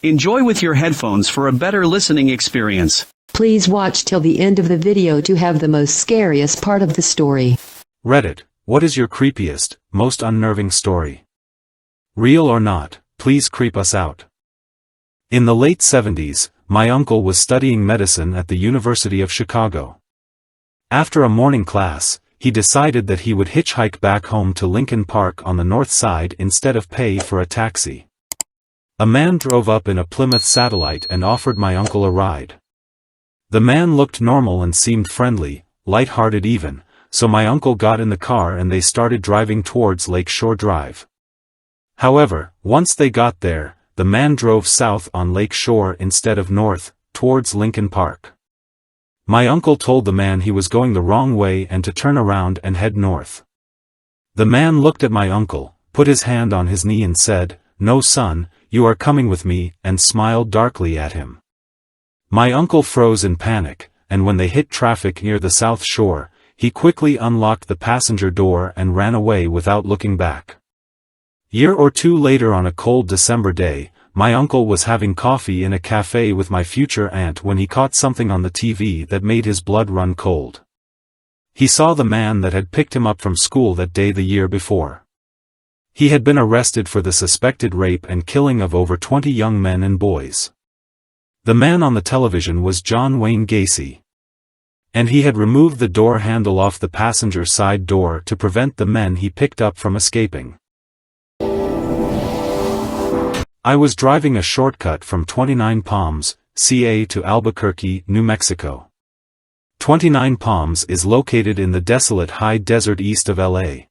Enjoy with your headphones for a better listening experience. Please watch till the end of the video to have the most scariest part of the story. Reddit, what is your creepiest, most unnerving story? Real or not, please creep us out. In the late 70s, my uncle was studying medicine at the University of Chicago. After a morning class, he decided that he would hitchhike back home to Lincoln Park on the north side instead of pay for a taxi. A man drove up in a Plymouth Satellite and offered my uncle a ride. The man looked normal and seemed friendly, light-hearted even, so my uncle got in the car and they started driving towards Lake Shore Drive. However, once they got there, the man drove south on Lake Shore instead of north, towards Lincoln Park. My uncle told the man he was going the wrong way and to turn around and head north. The man looked at my uncle, put his hand on his knee and said, "No son, you are coming with me," and smiled darkly at him. My uncle froze in panic, and when they hit traffic near the South Shore, he quickly unlocked the passenger door and ran away without looking back. Year or two later on a cold December day, my uncle was having coffee in a cafe with my future aunt when he caught something on the TV that made his blood run cold. He saw the man that had picked him up from school that day the year before. He had been arrested for the suspected rape and killing of over 20 young men and boys. The man on the television was John Wayne Gacy. And he had removed the door handle off the passenger side door to prevent the men he picked up from escaping. I was driving a shortcut from 29 Palms, CA to Albuquerque, New Mexico. 29 Palms is located in the desolate high desert east of LA.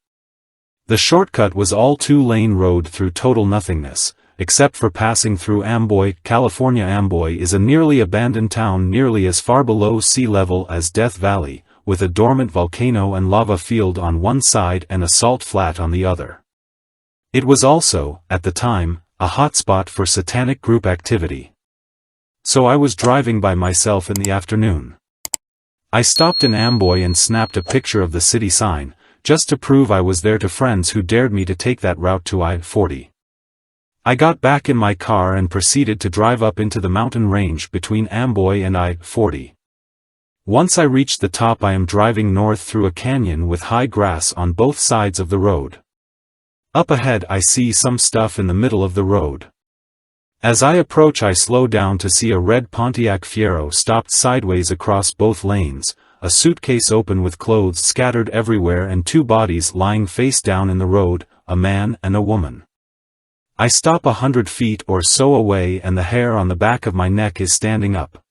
The shortcut was all two-lane road through total nothingness, except for passing through Amboy, California. Amboy is a nearly abandoned town nearly as far below sea level as Death Valley, with a dormant volcano and lava field on one side and a salt flat on the other. It was also, at the time, a hotspot for satanic group activity. So I was driving by myself in the afternoon. I stopped in Amboy and snapped a picture of the city sign, just to prove I was there to friends who dared me to take that route to I-40. I got back in my car and proceeded to drive up into the mountain range between Amboy and I-40. Once I reached the top, I am driving north through a canyon with high grass on both sides of the road. Up ahead I see some stuff in the middle of the road. As I approach I slow down to see a red Pontiac Fiero stopped sideways across both lanes, a suitcase open with clothes scattered everywhere and two bodies lying face down in the road, a man and a woman. I stop 100 feet or so away and the hair on the back of my neck is standing up.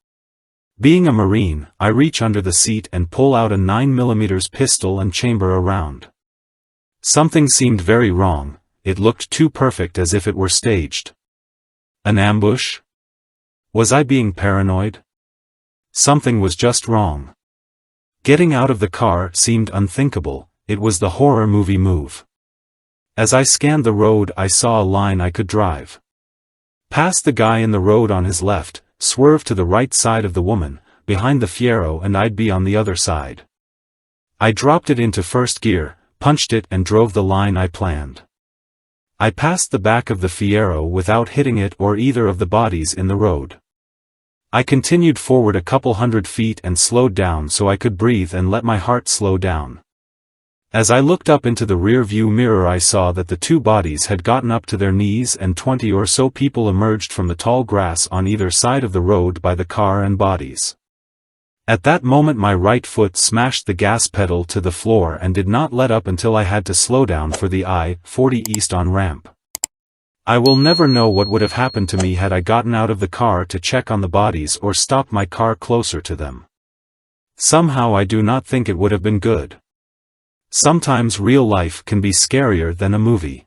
Being a Marine, I reach under the seat and pull out a 9mm pistol and chamber a round. Something seemed very wrong, it looked too perfect as if it were staged. An ambush? Was I being paranoid? Something was just wrong. Getting out of the car seemed unthinkable, it was the horror movie move. As I scanned the road I saw a line I could drive. Past the guy in the road on his left, swerve to the right side of the woman, behind the Fiero, and I'd be on the other side. I dropped it into first gear, punched it and drove the line I planned. I passed the back of the Fiero without hitting it or either of the bodies in the road. I continued forward a couple hundred feet and slowed down so I could breathe and let my heart slow down. As I looked up into the rear view mirror I saw that the two bodies had gotten up to their knees and 20 or so people emerged from the tall grass on either side of the road by the car and bodies. At that moment my right foot smashed the gas pedal to the floor and did not let up until I had to slow down for the I-40 east on-ramp. I will never know what would have happened to me had I gotten out of the car to check on the bodies or stopped my car closer to them. Somehow I do not think it would have been good. Sometimes real life can be scarier than a movie.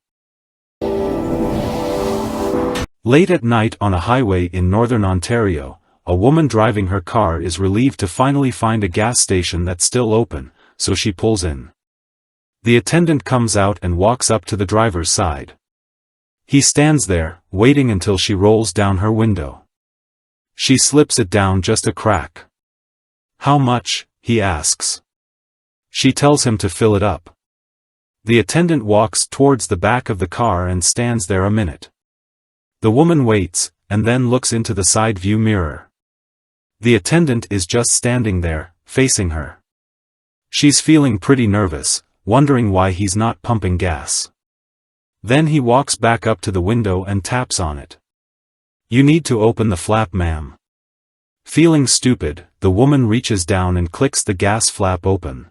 Late at night on a highway in northern Ontario, a woman driving her car is relieved to finally find a gas station that's still open, so she pulls in. The attendant comes out and walks up to the driver's side. He stands there, waiting until she rolls down her window. She slips it down just a crack. "How much?" he asks. She tells him to fill it up. The attendant walks towards the back of the car and stands there a minute. The woman waits, and then looks into the side view mirror. The attendant is just standing there, facing her. She's feeling pretty nervous, wondering why he's not pumping gas. Then he walks back up to the window and taps on it. "You need to open the flap, ma'am." Feeling stupid, the woman reaches down and clicks the gas flap open.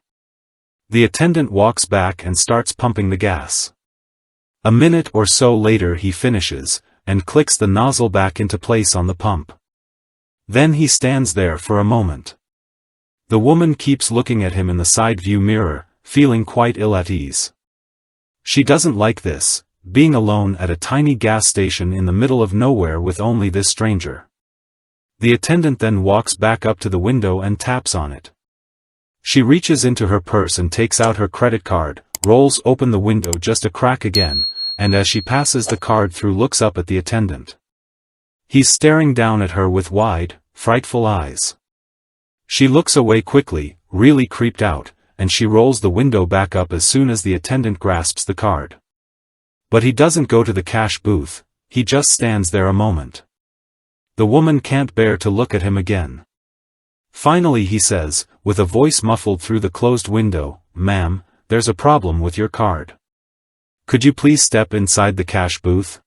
The attendant walks back and starts pumping the gas. A minute or so later he finishes, and clicks the nozzle back into place on the pump. Then he stands there for a moment. The woman keeps looking at him in the side view mirror, feeling quite ill at ease. She doesn't like this, being alone at a tiny gas station in the middle of nowhere with only this stranger. The attendant then walks back up to the window and taps on it. She reaches into her purse and takes out her credit card, rolls open the window just a crack again, and as she passes the card through looks up at the attendant. He's staring down at her with wide, frightful eyes. She looks away quickly, really creeped out, and she rolls the window back up as soon as the attendant grasps the card. But he doesn't go to the cash booth, he just stands there a moment. The woman can't bear to look at him again. Finally he says, with a voice muffled through the closed window, "Ma'am, there's a problem with your card. Could you please step inside the cash booth?"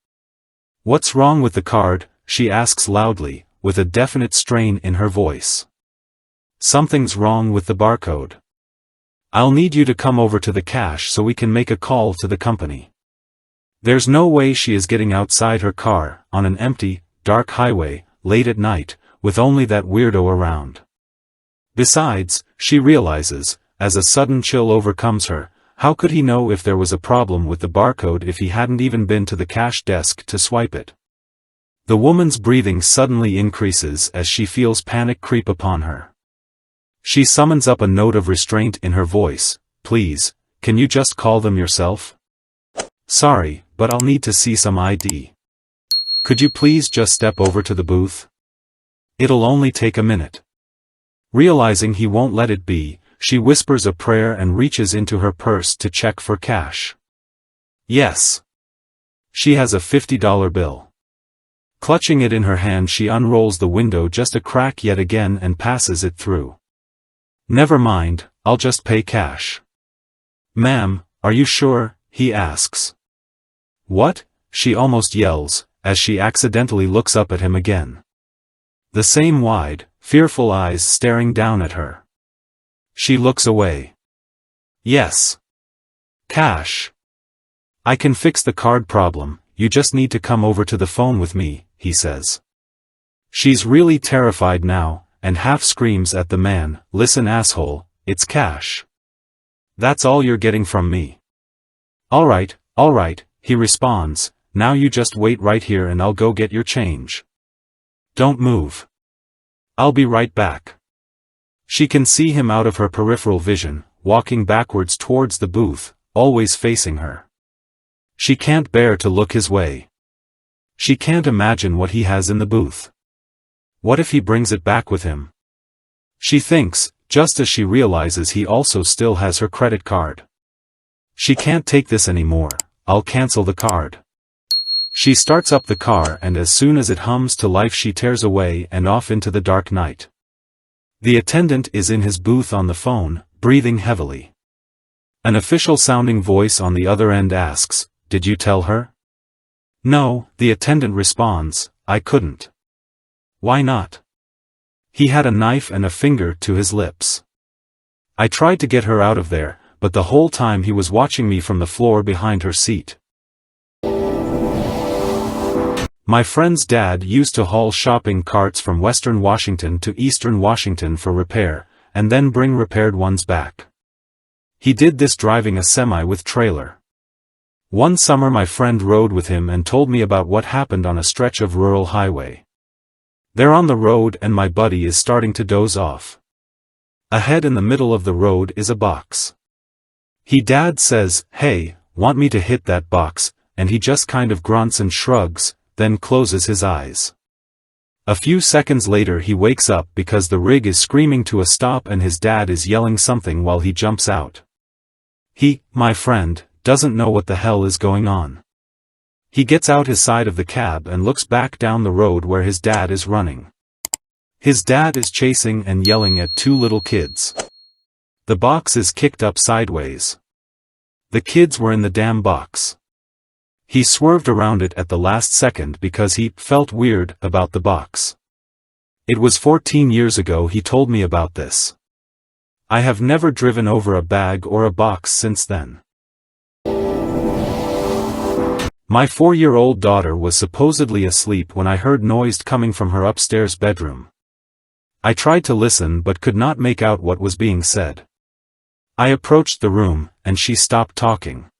"What's wrong with the card?" she asks loudly, with a definite strain in her voice. "Something's wrong with the barcode. I'll need you to come over to the cash so we can make a call to the company." There's no way she is getting outside her car, on an empty, dark highway, late at night, with only that weirdo around. Besides, she realizes, as a sudden chill overcomes her, how could he know if there was a problem with the barcode if he hadn't even been to the cash desk to swipe it? The woman's breathing suddenly increases as she feels panic creep upon her. She summons up a note of restraint in her voice. "Please, can you just call them yourself? Sorry, but I'll need to see some ID. Could you please just step over to the booth? It'll only take a minute." Realizing he won't let it be, she whispers a prayer and reaches into her purse to check for cash. Yes. She has a $50 bill. Clutching it in her hand, she unrolls the window just a crack yet again and passes it through. "Never mind, I'll just pay cash." "Ma'am, are you sure?" he asks. "What?" she almost yells, as she accidentally looks up at him again. The same wide, fearful eyes staring down at her. She looks away. "Yes. Cash. I can fix the card problem, you just need to come over to the phone with me," he says. She's really terrified now, and half screams at the man, "Listen, asshole, it's cash. That's all you're getting from me." All right, he responds, "now you just wait right here and I'll go get your change. Don't move. I'll be right back." She can see him out of her peripheral vision, walking backwards towards the booth, always facing her. She can't bear to look his way. She can't imagine what he has in the booth. What if he brings it back with him? She thinks, just as she realizes he also still has her credit card. She can't take this anymore, I'll cancel the card. She starts up the car and as soon as it hums to life she tears away and off into the dark night. The attendant is in his booth on the phone, breathing heavily. An official-sounding voice on the other end asks, "Did you tell her?" "No," the attendant responds, "I couldn't." "Why not?" "He had a knife and a finger to his lips. I tried to get her out of there, but the whole time he was watching me from the floor behind her seat." My friend's dad used to haul shopping carts from western Washington to eastern Washington for repair, and then bring repaired ones back. He did this driving a semi with trailer. One summer my friend rode with him and told me about what happened on a stretch of rural highway. They're on the road and my buddy is starting to doze off. Ahead in the middle of the road is a box. Dad says, "Hey, want me to hit that box?" and he just kind of grunts and shrugs, then closes his eyes. A few seconds later he wakes up because the rig is screaming to a stop and his dad is yelling something while he jumps out. My friend, doesn't know what the hell is going on. He gets out his side of the cab and looks back down the road where his dad is running. His dad is chasing and yelling at two little kids. The box is kicked up sideways. The kids were in the damn box. He swerved around it at the last second because he felt weird about the box. It was 14 years ago he told me about this. I have never driven over a bag or a box since then. My 4-year-old daughter was supposedly asleep when I heard noise coming from her upstairs bedroom. I tried to listen but could not make out what was being said. I approached the room, and she stopped talking.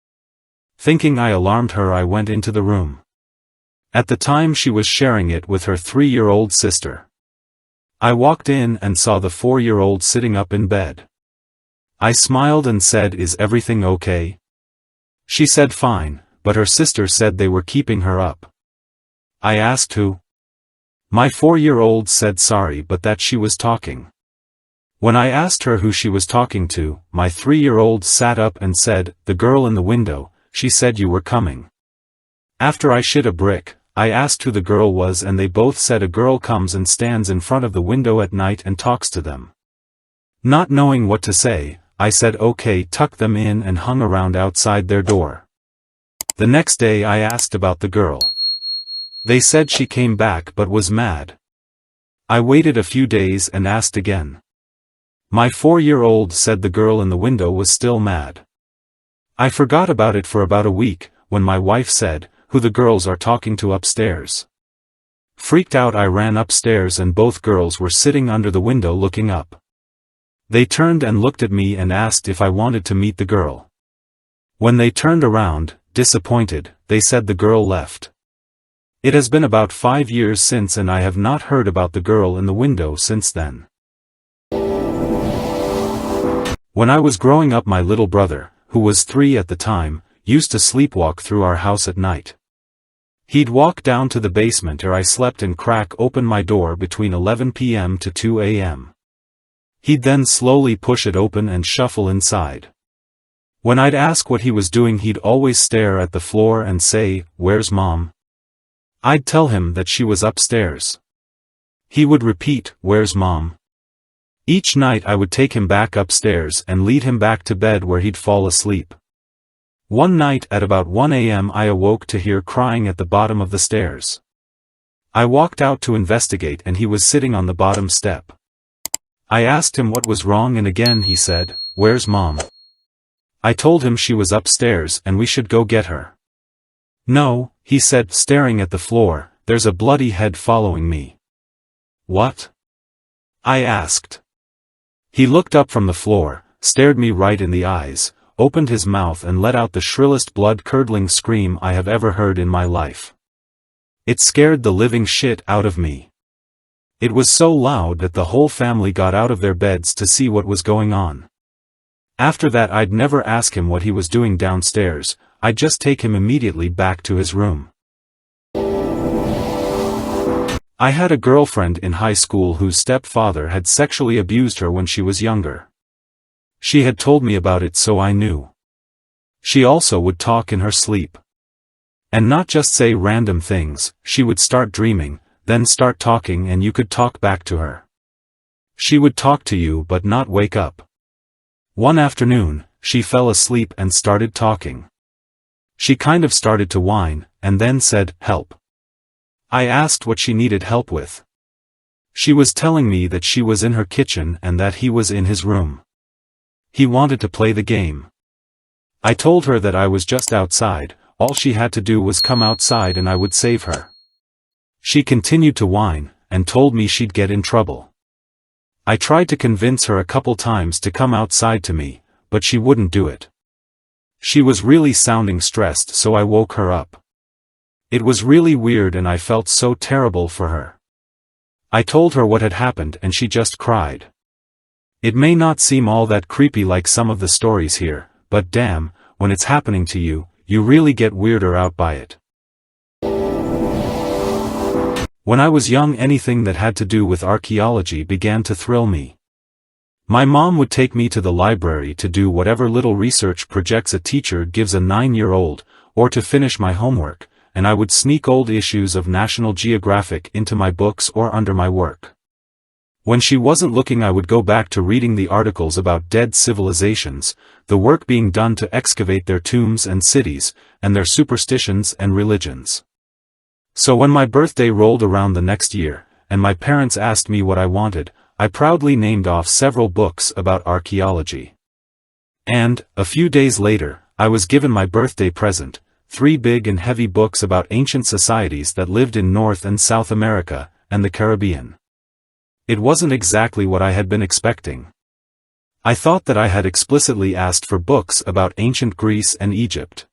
Thinking I alarmed her, I went into the room. At the time she was sharing it with her 3-year-old sister. I walked in and saw the 4-year-old sitting up in bed. I smiled and said, "Is everything okay?" She said fine, but her sister said they were keeping her up. I asked who. My 4-year-old said sorry but that she was talking. When I asked her who she was talking to, my 3-year-old sat up and said, "The girl in the window, she said you were coming." After I shit a brick, I asked who the girl was and they both said a girl comes and stands in front of the window at night and talks to them. Not knowing what to say, I said okay, tucked them in and hung around outside their door. The next day I asked about the girl. They said she came back but was mad. I waited a few days and asked again. My 4-year-old said the girl in the window was still mad. I forgot about it for about a week, when my wife said, "Who the girls are talking to upstairs?" Freaked out I ran upstairs and both girls were sitting under the window looking up. They turned and looked at me and asked if I wanted to meet the girl. When they turned around, disappointed, they said the girl left. It has been about 5 years since and I have not heard about the girl in the window since then. When I was growing up, my little brother, who was 3 at the time, used to sleepwalk through our house at night. He'd walk down to the basement where I slept and crack open my door between 11 p.m. to 2 a.m. He'd then slowly push it open and shuffle inside. When I'd ask what he was doing, he'd always stare at the floor and say, "Where's Mom?" I'd tell him that she was upstairs. He would repeat, "Where's Mom?" Each night I would take him back upstairs and lead him back to bed where he'd fall asleep. One night at about 1 a.m. I awoke to hear crying at the bottom of the stairs. I walked out to investigate and he was sitting on the bottom step. I asked him what was wrong and again he said, "Where's Mom?" I told him she was upstairs and we should go get her. "No," he said, staring at the floor, "there's a bloody head following me." "What?" I asked. He looked up from the floor, stared me right in the eyes, opened his mouth and let out the shrillest blood-curdling scream I have ever heard in my life. It scared the living shit out of me. It was so loud that the whole family got out of their beds to see what was going on. After that I'd never ask him what he was doing downstairs, I'd just take him immediately back to his room. I had a girlfriend in high school whose stepfather had sexually abused her when she was younger. She had told me about it so I knew. She also would talk in her sleep. And not just say random things, she would start dreaming, then start talking and you could talk back to her. She would talk to you but not wake up. One afternoon, she fell asleep and started talking. She kind of started to whine, and then said, "Help." I asked what she needed help with. She was telling me that she was in her kitchen and that he was in his room. He wanted to play the game. I told her that I was just outside, all she had to do was come outside and I would save her. She continued to whine, and told me she'd get in trouble. I tried to convince her a couple times to come outside to me, but she wouldn't do it. She was really sounding stressed so I woke her up. It was really weird and I felt so terrible for her. I told her what had happened and she just cried. It may not seem all that creepy like some of the stories here, but damn, when it's happening to you, you really get weirded out by it. When I was young, anything that had to do with archaeology began to thrill me. My mom would take me to the library to do whatever little research projects a teacher gives a 9-year-old, or to finish my homework, and I would sneak old issues of National Geographic into my books or under my work. When she wasn't looking, I would go back to reading the articles about dead civilizations, the work being done to excavate their tombs and cities, and their superstitions and religions. So when my birthday rolled around the next year, and my parents asked me what I wanted, I proudly named off several books about archaeology. And, a few days later, I was given my birthday present, 3 big and heavy books about ancient societies that lived in North and South America, and the Caribbean. It wasn't exactly what I had been expecting. I thought that I had explicitly asked for books about ancient Greece and Egypt.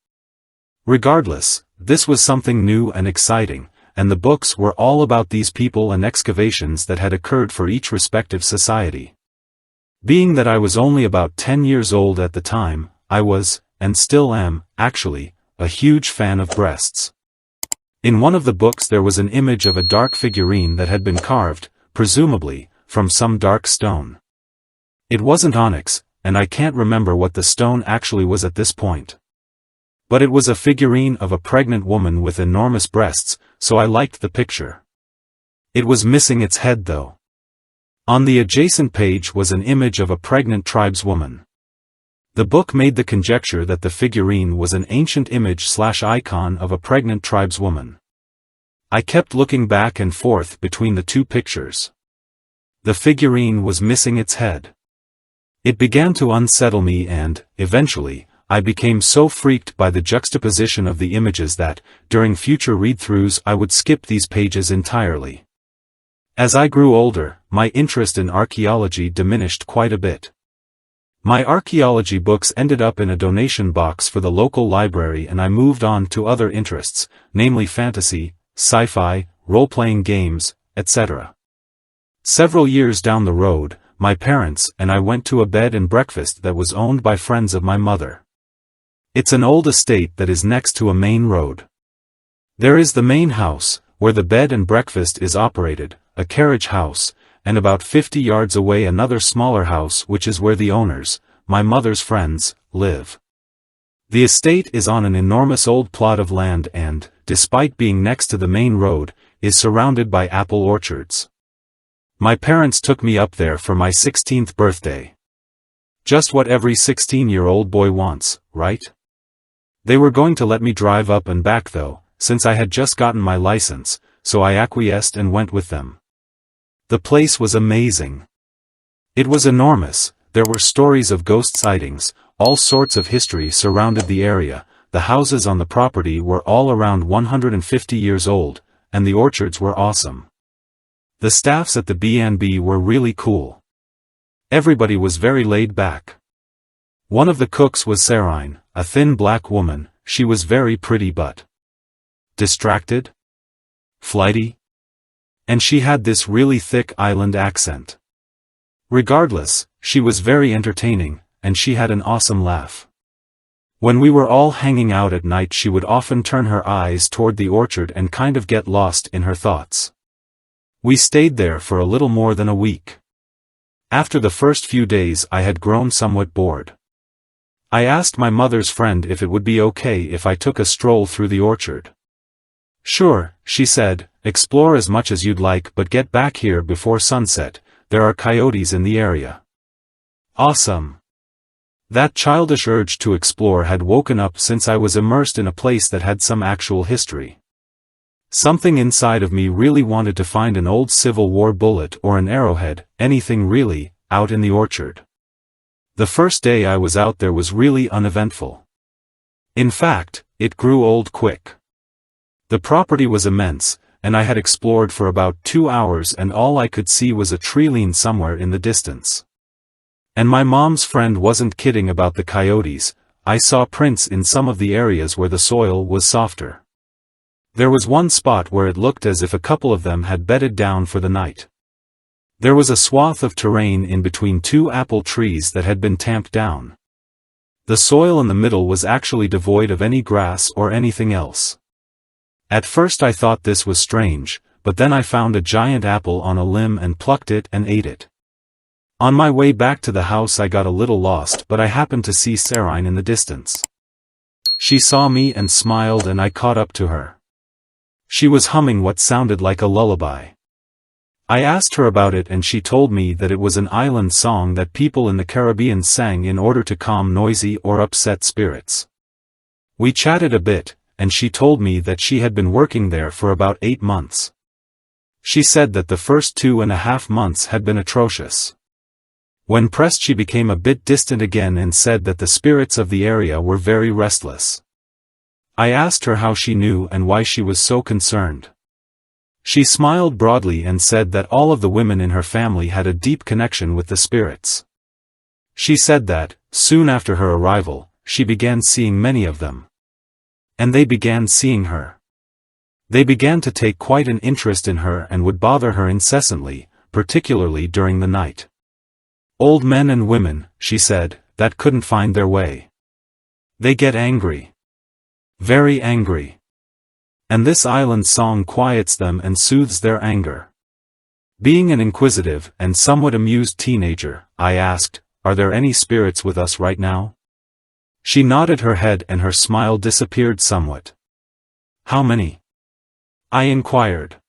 Regardless, this was something new and exciting, and the books were all about these people and excavations that had occurred for each respective society. Being that I was only about 10 years old at the time, I was, and still am, actually, a huge fan of breasts. In one of the books there was an image of a dark figurine that had been carved, presumably, from some dark stone. It wasn't onyx, and I can't remember what the stone actually was at this point. But it was a figurine of a pregnant woman with enormous breasts, so I liked the picture. It was missing its head though. On the adjacent page was an image of a pregnant tribeswoman. The book made the conjecture that the figurine was an ancient image/icon of a pregnant tribeswoman. I kept looking back and forth between the two pictures. The figurine was missing its head. It began to unsettle me and, eventually, I became so freaked by the juxtaposition of the images that, during future read-throughs, I would skip these pages entirely. As I grew older, my interest in archaeology diminished quite a bit. My archaeology books ended up in a donation box for the local library, and I moved on to other interests, namely fantasy, sci-fi, role-playing games, etc. Several years down the road, my parents and I went to a bed and breakfast that was owned by friends of my mother. It's an old estate that is next to a main road. There is the main house, where the bed and breakfast is operated, a carriage house, and about 50 yards away another smaller house which is where the owners, my mother's friends, live. The estate is on an enormous old plot of land and, despite being next to the main road, is surrounded by apple orchards. My parents took me up there for my 16th birthday. Just what every 16-year-old boy wants, right? They were going to let me drive up and back though, since I had just gotten my license, so I acquiesced and went with them. The place was amazing. It was enormous, there were stories of ghost sightings, all sorts of history surrounded the area, the houses on the property were all around 150 years old, and the orchards were awesome. The staffs at the B&B were really cool. Everybody was very laid back. One of the cooks was Sarine, a thin black woman. She was very pretty but distracted? Flighty? And she had this really thick island accent. Regardless, she was very entertaining, and she had an awesome laugh. When we were all hanging out at night, she would often turn her eyes toward the orchard and kind of get lost in her thoughts. We stayed there for a little more than a week. After the first few days I had grown somewhat bored. I asked my mother's friend if it would be okay if I took a stroll through the orchard. Sure, she said, explore as much as you'd like but get back here before sunset, there are coyotes in the area. Awesome. That childish urge to explore had woken up since I was immersed in a place that had some actual history. Something inside of me really wanted to find an old Civil War bullet or an arrowhead, anything really, out in the orchard. The first day I was out there was really uneventful. In fact, it grew old quick. The property was immense, and I had explored for about 2 hours and all I could see was a tree lean somewhere in the distance. And my mom's friend wasn't kidding about the coyotes, I saw prints in some of the areas where the soil was softer. There was one spot where it looked as if a couple of them had bedded down for the night. There was a swath of terrain in between 2 apple trees that had been tamped down. The soil in the middle was actually devoid of any grass or anything else. At first I thought this was strange, but then I found a giant apple on a limb and plucked it and ate it. On my way back to the house I got a little lost, but I happened to see Sarine in the distance. She saw me and smiled and I caught up to her. She was humming what sounded like a lullaby. I asked her about it and she told me that it was an island song that people in the Caribbean sang in order to calm noisy or upset spirits. We chatted a bit, and she told me that she had been working there for about 8 months. She said that the first 2.5 months had been atrocious. When pressed she became a bit distant again and said that the spirits of the area were very restless. I asked her how she knew and why she was so concerned. She smiled broadly and said that all of the women in her family had a deep connection with the spirits. She said that, soon after her arrival, she began seeing many of them. And they began seeing her. They began to take quite an interest in her and would bother her incessantly, particularly during the night. Old men and women, she said, that couldn't find their way. They get angry. Very angry. And this island song quiets them and soothes their anger. Being an inquisitive and somewhat amused teenager, I asked, "Are there any spirits with us right now?" She nodded her head and her smile disappeared somewhat. "How many?" I inquired.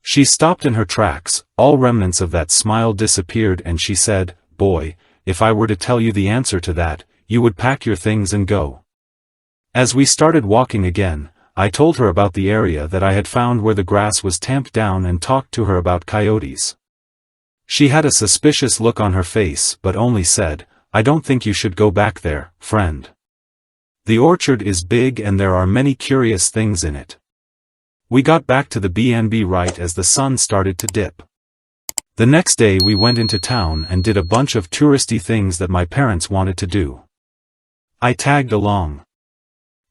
She stopped in her tracks, all remnants of that smile disappeared and she said, "Boy, if I were to tell you the answer to that, you would pack your things and go." As we started walking again, I told her about the area that I had found where the grass was tamped down and talked to her about coyotes. She had a suspicious look on her face but only said, "I don't think you should go back there, friend. The orchard is big and there are many curious things in it." We got back to the B&B right as the sun started to dip. The next day we went into town and did a bunch of touristy things that my parents wanted to do. I tagged along.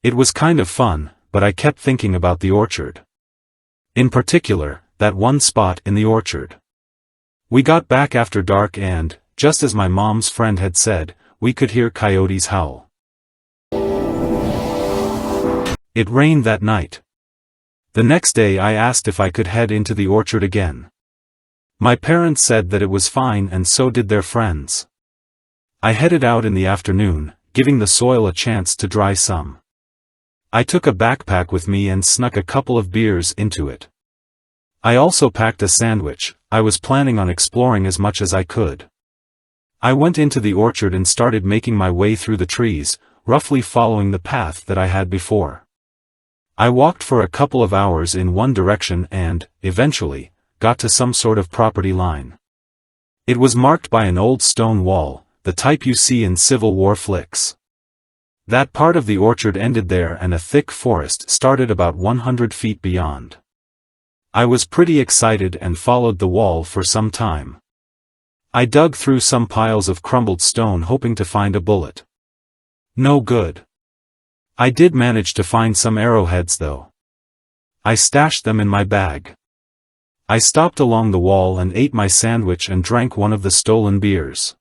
It was kind of fun, but I kept thinking about the orchard. In particular, that one spot in the orchard. We got back after dark and, just as my mom's friend had said, we could hear coyotes howl. It rained that night. The next day I asked if I could head into the orchard again. My parents said that it was fine and so did their friends. I headed out in the afternoon, giving the soil a chance to dry some. I took a backpack with me and snuck a couple of beers into it. I also packed a sandwich. I was planning on exploring as much as I could. I went into the orchard and started making my way through the trees, roughly following the path that I had before. I walked for a couple of hours in one direction and, eventually, got to some sort of property line. It was marked by an old stone wall, the type you see in Civil War flicks. That part of the orchard ended there and a thick forest started about 100 feet beyond. I was pretty excited and followed the wall for some time. I dug through some piles of crumbled stone hoping to find a bullet. No good. I did manage to find some arrowheads though. I stashed them in my bag. I stopped along the wall and ate my sandwich and drank one of the stolen beers.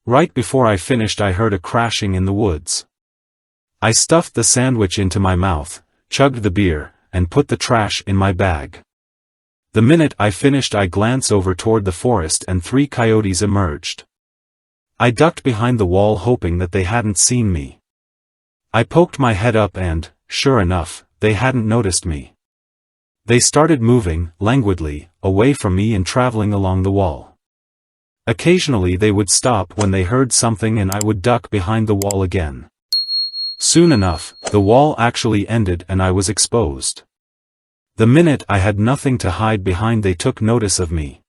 Right before I finished I heard a crashing in the woods. I stuffed the sandwich into my mouth, chugged the beer, and put the trash in my bag. The minute I finished I glanced over toward the forest and 3 coyotes emerged. I ducked behind the wall hoping that they hadn't seen me. I poked my head up and, sure enough, they hadn't noticed me. They started moving, languidly, away from me and traveling along the wall. Occasionally they would stop when they heard something and I would duck behind the wall again. Soon enough, the wall actually ended and I was exposed. The minute I had nothing to hide behind they took notice of me.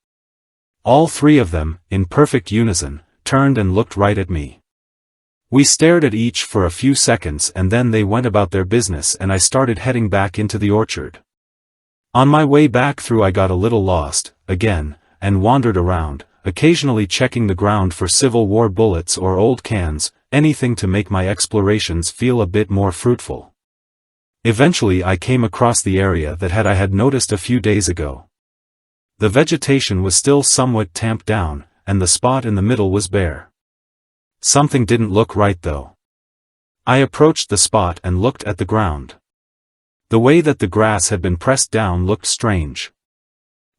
All 3 of them, in perfect unison, turned and looked right at me. We stared at each for a few seconds and then they went about their business and I started heading back into the orchard. On my way back through I got a little lost, again, and wandered around, occasionally checking the ground for Civil War bullets or old cans, anything to make my explorations feel a bit more fruitful. Eventually I came across the area that I had noticed a few days ago. The vegetation was still somewhat tamped down, and the spot in the middle was bare. Something didn't look right though. I approached the spot and looked at the ground. The way that the grass had been pressed down looked strange.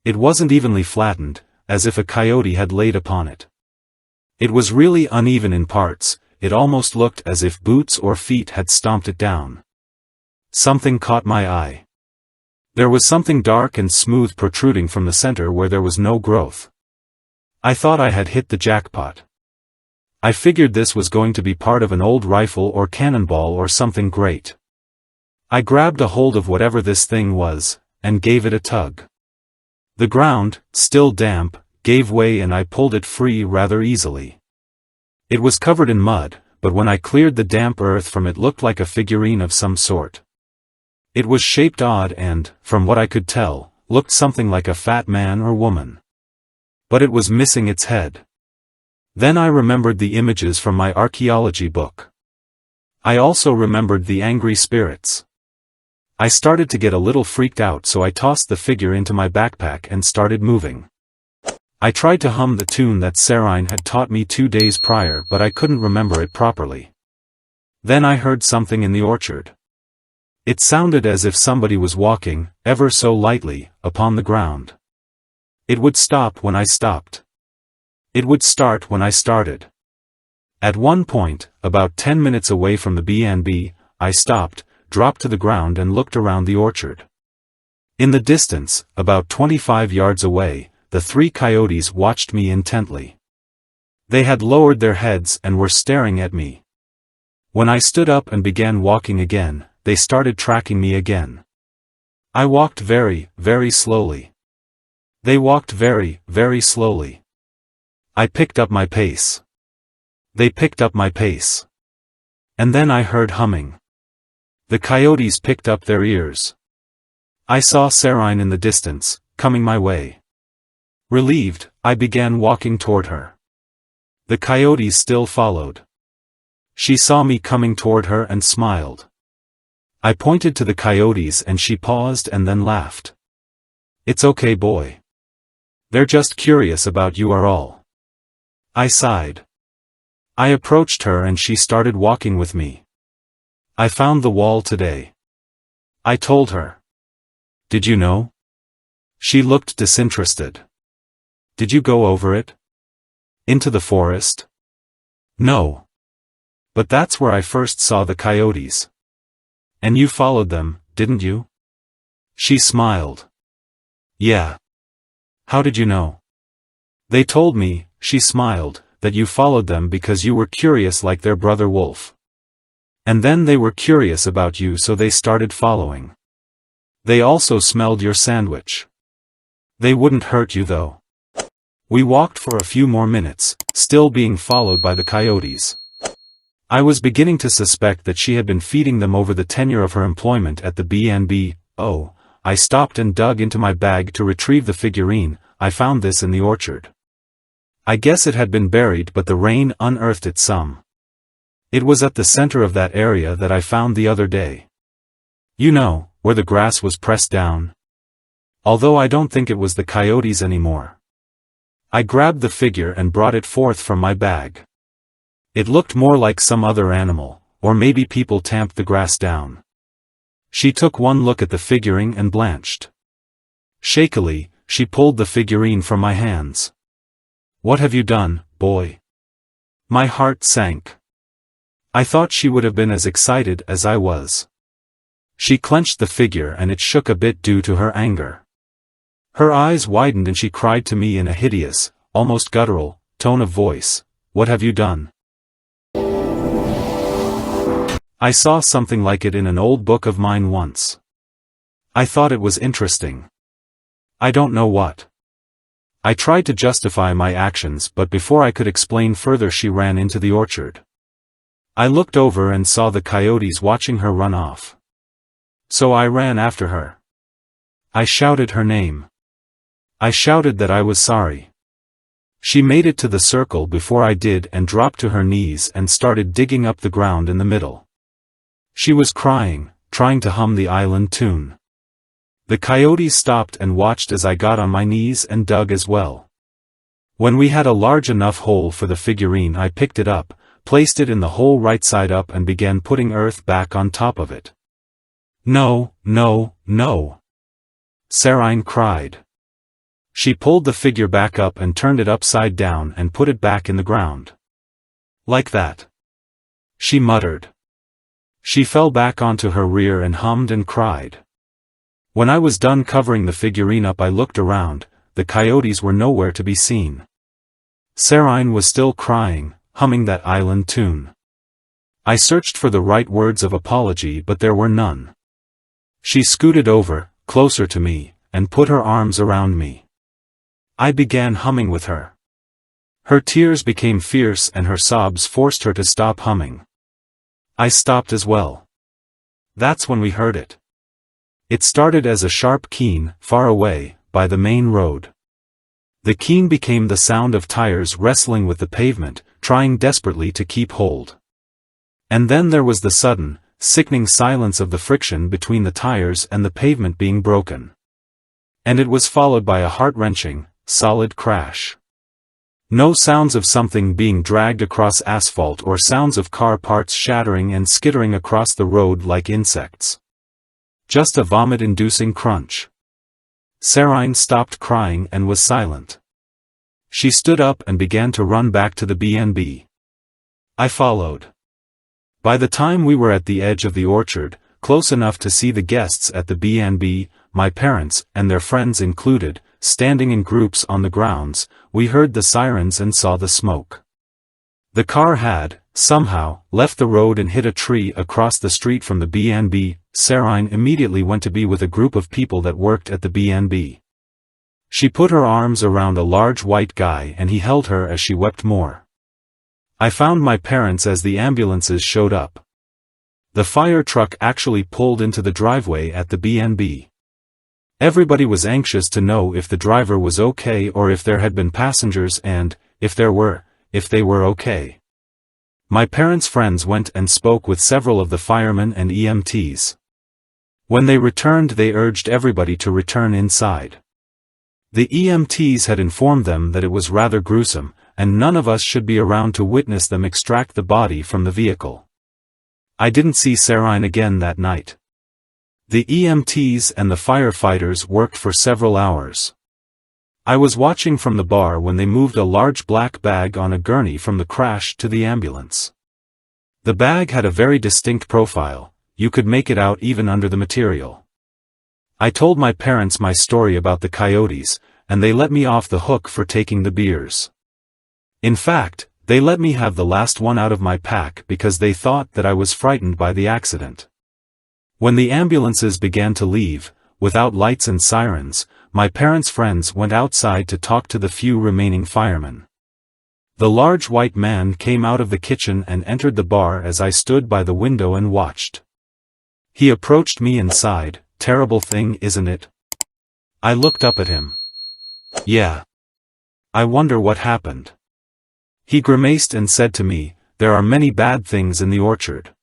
It wasn't evenly flattened, as if a coyote had laid upon it. It was really uneven in parts, it almost looked as if boots or feet had stomped it down. Something caught my eye. There was something dark and smooth protruding from the center where there was no growth. I thought I had hit the jackpot. I figured this was going to be part of an old rifle or cannonball or something great. I grabbed a hold of whatever this thing was, and gave it a tug. The ground, still damp, gave way and I pulled it free rather easily. It was covered in mud, but when I cleared the damp earth from it looked like a figurine of some sort. It was shaped odd and, from what I could tell, looked something like a fat man or woman. But it was missing its head. Then I remembered the images from my archaeology book. I also remembered the angry spirits. I started to get a little freaked out, so I tossed the figure into my backpack and started moving. I tried to hum the tune that Sarine had taught me 2 days prior, but I couldn't remember it properly. Then I heard something in the orchard. It sounded as if somebody was walking, ever so lightly, upon the ground. It would stop when I stopped. It would start when I started. At one point, about 10 minutes away from the B&B, I stopped, dropped to the ground and looked around the orchard. In the distance, about 25 yards away, the 3 coyotes watched me intently. They had lowered their heads and were staring at me. When I stood up and began walking again, they started tracking me again. I walked very, very slowly. They walked very, very slowly. I picked up my pace. They picked up my pace. And then I heard humming. The coyotes picked up their ears. I saw Sarine in the distance, coming my way. Relieved, I began walking toward her. The coyotes still followed. She saw me coming toward her and smiled. I pointed to the coyotes and she paused and then laughed. "It's okay, boy. They're just curious about you are all." I sighed. I approached her and she started walking with me. "I found the wall today," I told her. "Did you know?" She looked disinterested. "Did you go over it? Into the forest?" "No. But that's where I first saw the coyotes." "And you followed them, didn't you?" She smiled. "Yeah. How did you know?" "They told me," she smiled, "that you followed them because you were curious like their brother wolf. And then they were curious about you, so they started following. They also smelled your sandwich. They wouldn't hurt you though." We walked for a few more minutes, still being followed by the coyotes. I was beginning to suspect that she had been feeding them over the tenure of her employment at the B&B. Oh, I stopped and dug into my bag to retrieve the figurine. I found this in the orchard. I guess it had been buried, but the rain unearthed it some. It was at the center of that area that I found the other day. You know, where the grass was pressed down. Although I don't think it was the coyotes anymore. I grabbed the figure and brought it forth from my bag. It looked more like some other animal, or maybe people tamped the grass down. She took one look at the figurine and blanched. Shakily, she pulled the figurine from my hands. "What have you done, boy?" My heart sank. I thought she would have been as excited as I was. She clenched the figure and it shook a bit due to her anger. Her eyes widened and she cried to me in a hideous, almost guttural, tone of voice, "What have you done?" I saw something like it in an old book of mine once. I thought it was interesting. I don't know what. I tried to justify my actions, but before I could explain further she ran into the orchard. I looked over and saw the coyotes watching her run off. So I ran after her. I shouted her name. I shouted that I was sorry. She made it to the circle before I did and dropped to her knees and started digging up the ground in the middle. She was crying, trying to hum the island tune. The coyotes stopped and watched as I got on my knees and dug as well. When we had a large enough hole for the figurine, I picked it up, placed it in the hole right side up and began putting earth back on top of it. "No, no, no!" Sarine cried. She pulled the figure back up and turned it upside down and put it back in the ground. "Like that," she muttered. She fell back onto her rear and hummed and cried. When I was done covering the figurine up, I looked around. The coyotes were nowhere to be seen. Sarine was still crying, humming that island tune. I searched for the right words of apology, but there were none. She scooted over, closer to me, and put her arms around me. I began humming with her. Her tears became fierce and her sobs forced her to stop humming. I stopped as well. That's when we heard it. It started as a sharp keen, far away, by the main road. The keen became the sound of tires wrestling with the pavement, trying desperately to keep hold. And then there was the sudden, sickening silence of the friction between the tires and the pavement being broken. And it was followed by a heart-wrenching, solid crash. No sounds of something being dragged across asphalt or sounds of car parts shattering and skittering across the road like insects. Just a vomit-inducing crunch. Sarine stopped crying and was silent. She stood up and began to run back to the B&B. I followed. By the time we were at the edge of the orchard, close enough to see the guests at the B&B, my parents, and their friends included, standing in groups on the grounds, we heard the sirens and saw the smoke. The car had, somehow, left the road and hit a tree across the street from the B&B. Sarine immediately went to be with a group of people that worked at the B&B. She put her arms around a large white guy and he held her as she wept more. I found my parents as the ambulances showed up. The fire truck actually pulled into the driveway at the B&B. Everybody was anxious to know if the driver was okay or if there had been passengers and, if they were okay. My parents' friends went and spoke with several of the firemen and EMTs. When they returned, they urged everybody to return inside. The EMTs had informed them that it was rather gruesome, and none of us should be around to witness them extract the body from the vehicle. I didn't see Sarine again that night. The EMTs and the firefighters worked for several hours. I was watching from the bar when they moved a large black bag on a gurney from the crash to the ambulance. The bag had a very distinct profile, you could make it out even under the material. I told my parents my story about the coyotes, and they let me off the hook for taking the beers. In fact, they let me have the last one out of my pack because they thought that I was frightened by the accident. When the ambulances began to leave, without lights and sirens, my parents' friends went outside to talk to the few remaining firemen. The large white man came out of the kitchen and entered the bar as I stood by the window and watched. He approached me and sighed, "Terrible thing, isn't it?" I looked up at him. "Yeah. I wonder what happened." He grimaced and said to me, "There are many bad things in the orchard."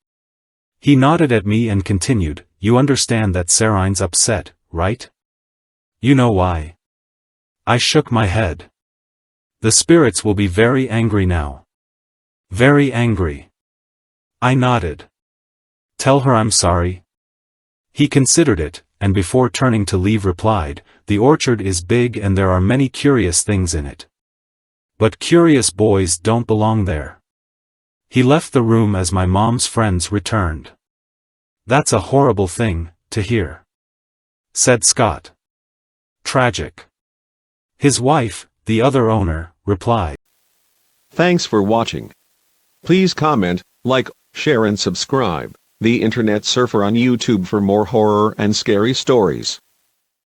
He nodded at me and continued, "You understand that Sarine's upset, right? You know why?" I shook my head. "The spirits will be very angry now." "Very angry." I nodded. "Tell her I'm sorry." He considered it, and before turning to leave replied, "The orchard is big and there are many curious things in it. But curious boys don't belong there." He left the room as my mom's friends returned. "That's a horrible thing to hear," said Scott. "Tragic." His wife, the other owner, replied. Thanks for watching. Please comment, like, share and subscribe. The Internet Surfer on YouTube for more horror and scary stories.